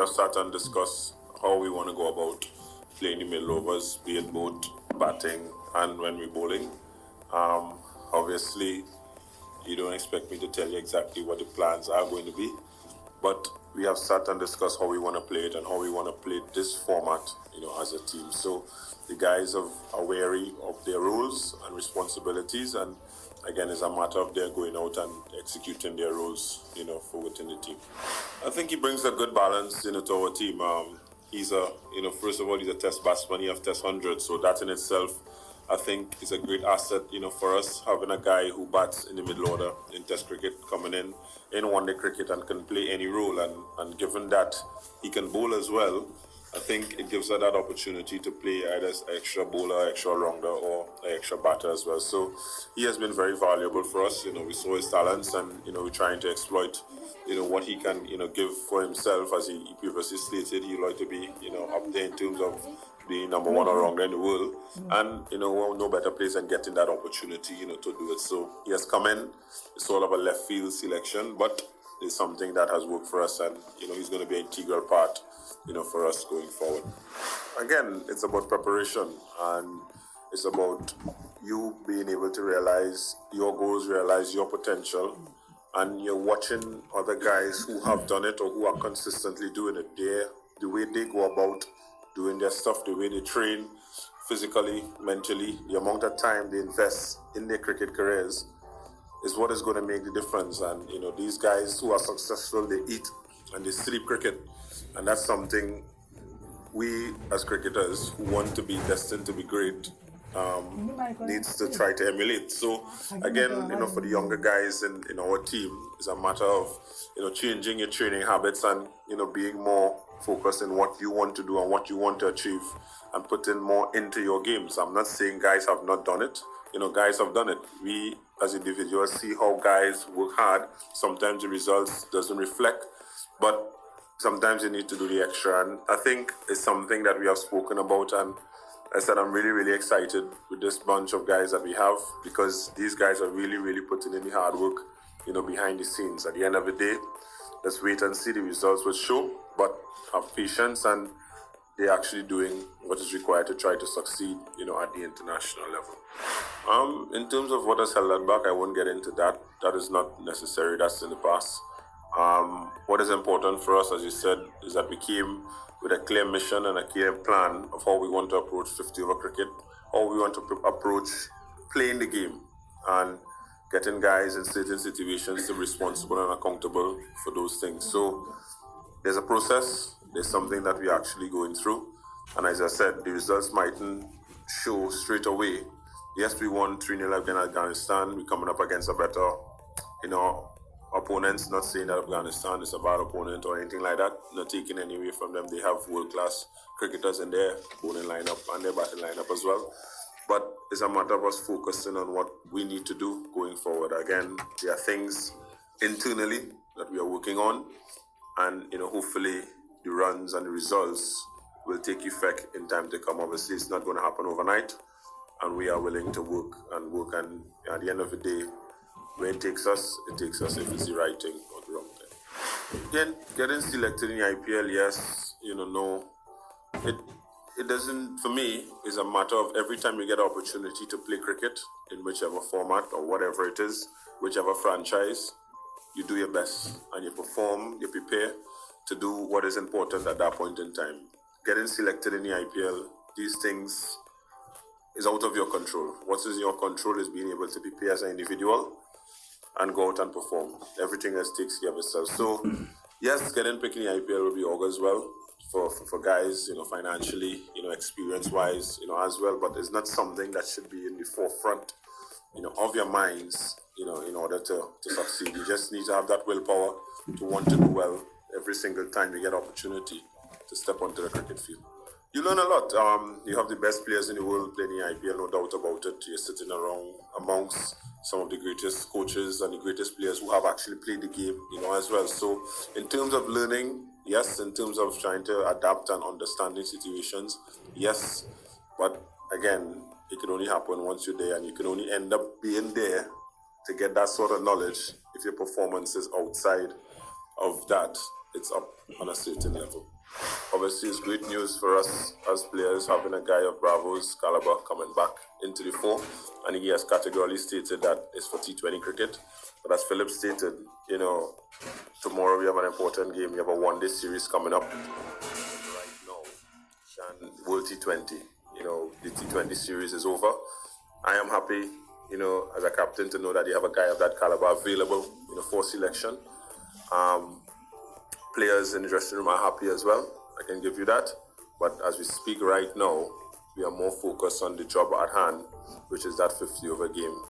Just sat and discuss how we want to go about playing the middle overs, be it both batting and when we're bowling. Obviously, you don't expect me to tell you exactly what the plans are going to be, but we have sat and discussed how we want to play it and how we want to play this format, as a team. So the guys are wary of their roles and responsibilities, and again, it's a matter of their going out and executing their roles, for within the team. I think he brings a good balance, to our team. He's first of all, he's a test batsman. He has test 100, so that in itself, I think, is a great asset, for us, having a guy who bats in the middle order in test cricket, coming in one-day cricket and can play any role. And given that he can bowl as well, I think it gives her that opportunity to play either as extra bowler, extra rounder, or an extra batter as well. So he has been very valuable for us. We saw his talents, and we're trying to exploit what he can give for himself. As he previously stated, he'd like to be up there in terms of being number one or rounder in the world, and no better place than getting that opportunity to do it. So he has come in. It's all of a left field selection, but it's something that has worked for us, and he's going to be an integral part for us going forward. Again, it's about preparation, and it's about you being able to realize your goals, realize your potential, and you're watching other guys who have done it or who are consistently doing it. The way they go about doing their stuff, the way they train physically, mentally, the amount of time they invest in their cricket careers is what is going to make the difference. And these guys who are successful, they eat and they sleep cricket, and that's something we as cricketers who want to be destined to be great needs to try to emulate. So again, for the younger guys in our team, it's a matter of changing your training habits and being more focused in what you want to do and what you want to achieve, and putting more into your games. I'm not saying guys have not done it. Guys have done it. We as individuals see how guys work hard. Sometimes the results doesn't reflect, but sometimes you need to do the extra. And I think it's something that we have spoken about, and I said I'm really, really excited with this bunch of guys that we have, because these guys are really, really putting in the hard work, behind the scenes. At the end of the day, let's wait and see. The results will show, but have patience, and they're actually doing what is required to try to succeed, at the international level. In terms of what has held that back, I won't get into that. That is not necessary. That's in the past. What is important for us, as you said, is that we came with a clear mission and a clear plan of how we want to approach 50 over cricket, how we want to approach playing the game, and getting guys in certain situations to be responsible and accountable for those things. So there's a process, there's something that we're actually going through, and as I said, the results mightn't show straight away. Yes, we won 3-0 against Afghanistan. We're coming up against a better, opponents. Not saying that Afghanistan is a bad opponent or anything like that. Not taking any away from them. They have world-class cricketers in their bowling lineup and their batting lineup as well. But it's a matter of us focusing on what we need to do going forward. Again, there are things internally that we are working on, and hopefully the runs and the results will take effect in time to come. Obviously, it's not going to happen overnight, and we are willing to work, and at the end of the day, when it takes us if it's the right thing or the wrong thing. Again, getting selected in the IPL, yes, no. It doesn't, for me, is a matter of every time you get an opportunity to play cricket in whichever format or whatever it is, whichever franchise, you do your best and you perform, you prepare to do what is important at that point in time. Getting selected in the IPL, these things is out of your control. What is in your control is being able to prepare as an individual and go out and perform. Everything else takes care of itself. So, yes, getting picked in the IPL will be augurs well for guys, financially, experience-wise, as well. But it's not something that should be in the forefront, of your minds, in order to succeed. You just need to have that willpower to want to do well every single time you get opportunity to step onto the cricket field. You learn a lot. You have the best players in the world playing the IPL, no doubt about it. You're sitting around amongst some of the greatest coaches and the greatest players who have actually played the game, as well. So in terms of learning, yes. In terms of trying to adapt and understanding situations, yes. But again, it can only happen once you're there, and you can only end up being there to get that sort of knowledge if your performance is outside of that, it's up on a certain level. Obviously, it's great news for us as players having a guy of Bravo's caliber coming back into the fore, and he has categorically stated that it's for T20 cricket. But as Philip stated, you know, tomorrow we have an important game. We have a one-day series coming up right now, and World T20. You know, the T20 series is over. I am happy, you know, as a captain to know that you have a guy of that caliber available, you know, for selection. Players in the dressing room are happy as well. I can give you that. But as we speak right now, we are more focused on the job at hand, which is that 50 over game